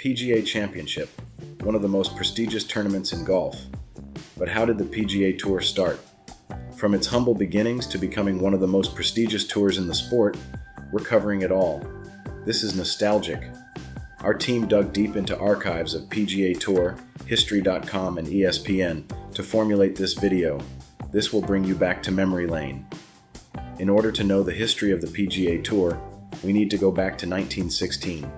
PGA Championship, one of the most prestigious tournaments in golf. But how did the PGA Tour start? From its humble beginnings to becoming one of the most prestigious tours in the sport, we're covering it all. This is nostalgic. Our team dug deep into archives of PGA Tour, History.com, and ESPN to formulate this video. This will bring you back to memory lane. In order to know the history of the PGA Tour, we need to go back to 1916.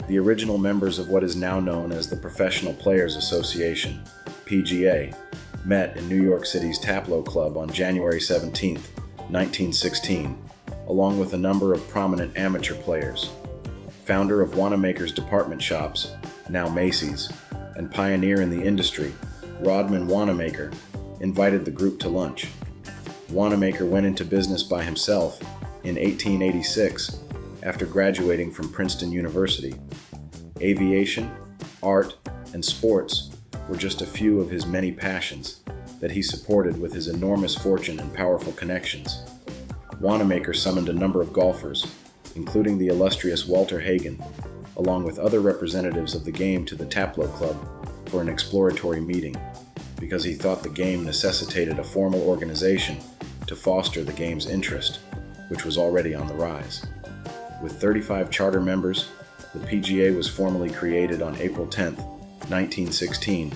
The original members of what is now known as the Professional Players Association, PGA, met in New York City's Taplow Club on January 17, 1916, along with a number of prominent amateur players. Founder of Wanamaker's department shops, now Macy's, and pioneer in the industry, Rodman Wanamaker, invited the group to lunch. Wanamaker went into business by himself in 1886 after graduating from Princeton University. Aviation, art, and sports were just a few of his many passions that he supported with his enormous fortune and powerful connections. Wanamaker summoned a number of golfers, including the illustrious Walter Hagen, along with other representatives of the game to the Taplow Club for an exploratory meeting, because he thought the game necessitated a formal organization to foster the game's interest, which was already on the rise. With 35 charter members, the PGA was formally created on April 10, 1916,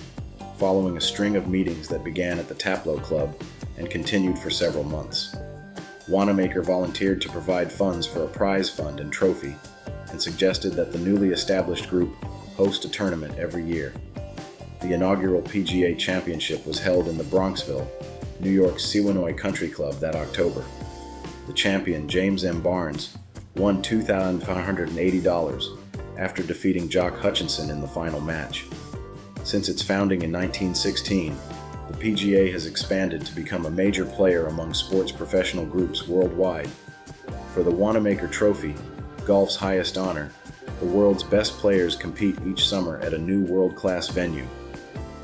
following a string of meetings that began at the Taplow Club and continued for several months. Wanamaker volunteered to provide funds for a prize fund and trophy, and suggested that the newly established group host a tournament every year. The inaugural PGA Championship was held in the Bronxville, New York's Sewanoi Country Club that October. The champion, James M. Barnes, won $2,580 after defeating Jock Hutchinson in the final match. Since its founding in 1916, the PGA has expanded to become a major player among sports professional groups worldwide. For the Wanamaker Trophy, golf's highest honor, the world's best players compete each summer at a new world-class venue.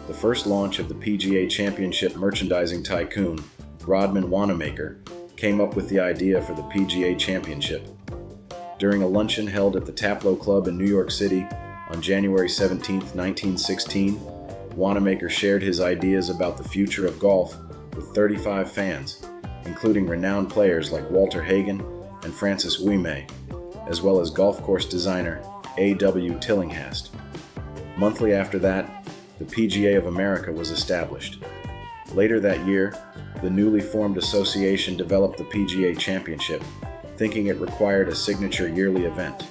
The first launch of the PGA Championship merchandising tycoon, Rodman Wanamaker, came up with the idea for the PGA Championship. During a luncheon held at the Taplow Club in New York City on January 17, 1916, Wanamaker shared his ideas about the future of golf with 35 fans, including renowned players like Walter Hagen and Francis Ouimet, as well as golf course designer A.W. Tillinghast. Monthly after that, the PGA of America was established. Later that year, the newly formed association developed the PGA Championship, thinking it required a signature yearly event.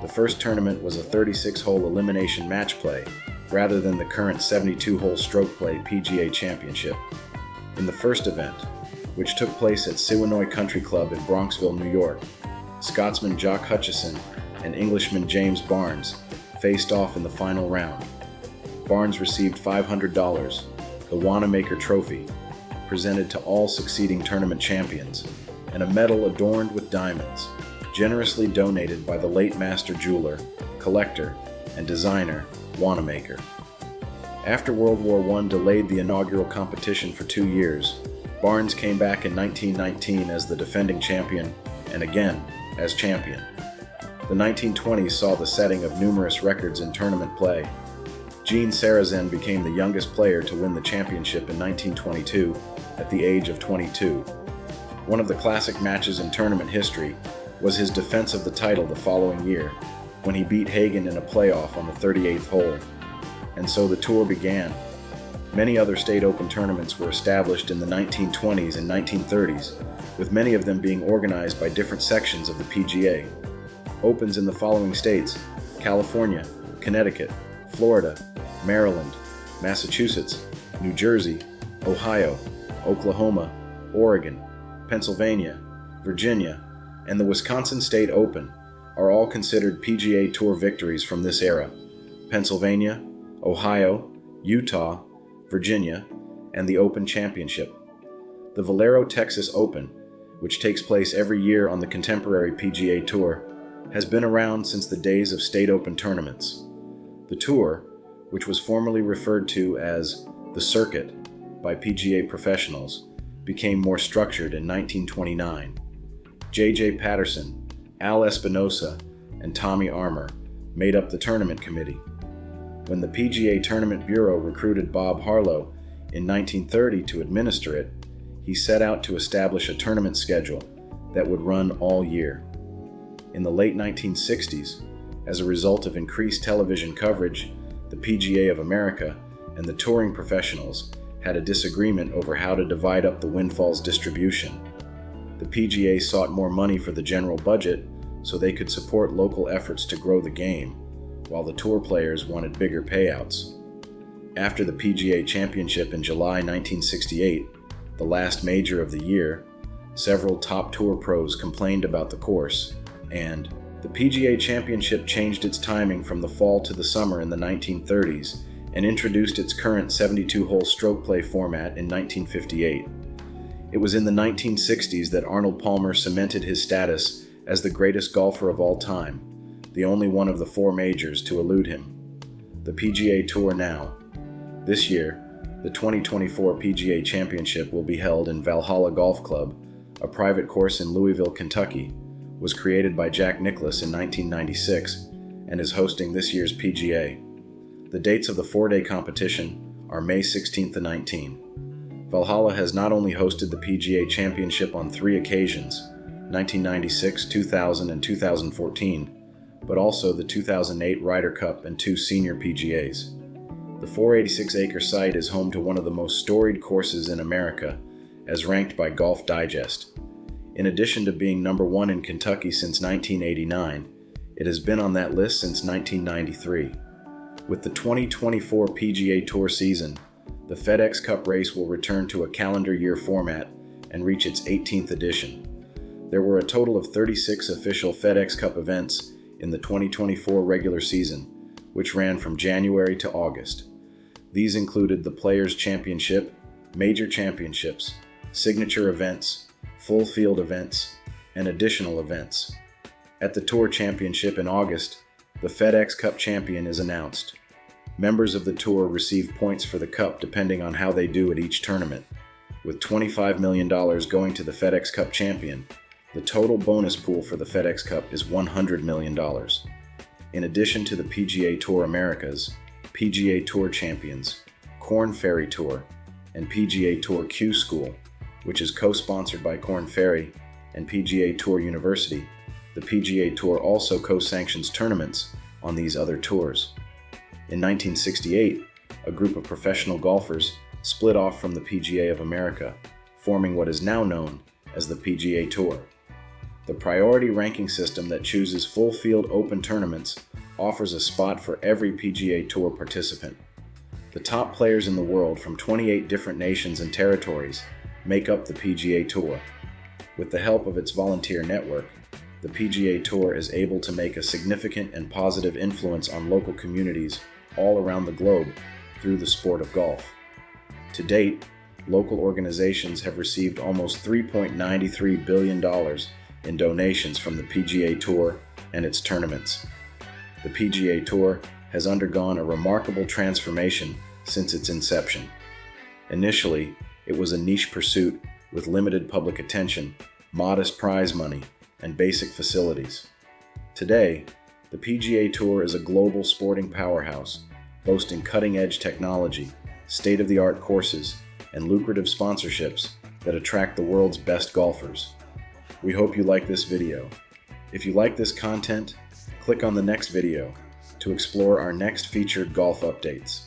The first tournament was a 36-hole elimination match play, rather than the current 72-hole stroke play PGA Championship. In the first event, which took place at Sewanoi Country Club in Bronxville, New York, Scotsman Jock Hutchinson and Englishman James Barnes faced off in the final round. Barnes received $500, the Wanamaker Trophy, presented to all succeeding tournament champions, and a medal adorned with diamonds, generously donated by the late master jeweler, collector, and designer Wanamaker. After World War I delayed the inaugural competition for 2 years, Barnes came back in 1919 as the defending champion and again as champion. The 1920s saw the setting of numerous records in tournament play. Gene Sarazen became the youngest player to win the championship in 1922 at the age of 22. One of the classic matches in tournament history was his defense of the title the following year, when he beat Hagen in a playoff on the 38th hole. And so the tour began. Many other state open tournaments were established in the 1920s and 1930s, with many of them being organized by different sections of the PGA. Opens in the following states: California, Connecticut, Florida, Maryland, Massachusetts, New Jersey, Ohio, Oklahoma, Oregon, Pennsylvania, Virginia, and the Wisconsin State Open are all considered PGA Tour victories from this era. Pennsylvania, Ohio, Utah, Virginia, and the Open Championship. The Valero Texas Open, which takes place every year on the contemporary PGA Tour, has been around since the days of state open tournaments. The Tour, which was formerly referred to as the Circuit by PGA professionals, became more structured in 1929. J.J. Patterson, Al Espinosa, and Tommy Armour made up the tournament committee. When the PGA Tournament Bureau recruited Bob Harlow in 1930 to administer it, he set out to establish a tournament schedule that would run all year. In the late 1960s, as a result of increased television coverage, the PGA of America and the touring professionals had a disagreement over how to divide up the windfall's distribution. The PGA sought more money for the general budget so they could support local efforts to grow the game, while the tour players wanted bigger payouts. After the PGA Championship in July 1968, the last major of the year, several top tour pros complained about the course, and the PGA Championship changed its timing from the fall to the summer in the 1930s and introduced its current 72-hole stroke play format in 1958. It was in the 1960s that Arnold Palmer cemented his status as the greatest golfer of all time, the only one of the four majors to elude him. The PGA Tour now. This year, the 2024 PGA Championship will be held in Valhalla Golf Club, a private course in Louisville, Kentucky, was created by Jack Nicklaus in 1996 and is hosting this year's PGA. The dates of the four-day competition are May 16th to 19. Valhalla has not only hosted the PGA Championship on 3 occasions, 1996, 2000, and 2014, but also the 2008 Ryder Cup and 2 senior PGAs. The 486-acre site is home to one of the most storied courses in America, as ranked by Golf Digest. In addition to being number 1 in Kentucky since 1989, it has been on that list since 1993. With the 2024 PGA Tour season, the FedEx Cup race will return to a calendar year format and reach its 18th edition. There were a total of 36 official FedEx Cup events in the 2024 regular season, which ran from January to August. These included the Players' Championship, Major Championships, Signature Events, Full Field Events, and additional events. At the Tour Championship in August, the FedEx Cup champion is announced. Members of the Tour receive points for the Cup depending on how they do at each tournament. With $25 million going to the FedEx Cup champion, the total bonus pool for the FedEx Cup is $100 million. In addition to the PGA Tour Americas, PGA Tour Champions, Korn Ferry Tour, and PGA Tour Q School, which is co-sponsored by Korn Ferry and PGA Tour University, the PGA Tour also co-sanctions tournaments on these other tours. In 1968, a group of professional golfers split off from the PGA of America, forming what is now known as the PGA Tour. The priority ranking system that chooses full field open tournaments offers a spot for every PGA Tour participant. The top players in the world from 28 different nations and territories make up the PGA Tour. With the help of its volunteer network, the PGA Tour is able to make a significant and positive influence on local communities all around the globe through the sport of golf. To date, local organizations have received almost $3.93 billion in donations from the PGA Tour and its tournaments. The PGA Tour has undergone a remarkable transformation since its inception. Initially, it was a niche pursuit with limited public attention, modest prize money, and basic facilities. Today, the PGA Tour is a global sporting powerhouse, boasting cutting-edge technology, state-of-the-art courses, and lucrative sponsorships that attract the world's best golfers. We hope you like this video. If you like this content, click on the next video to explore our next featured golf updates.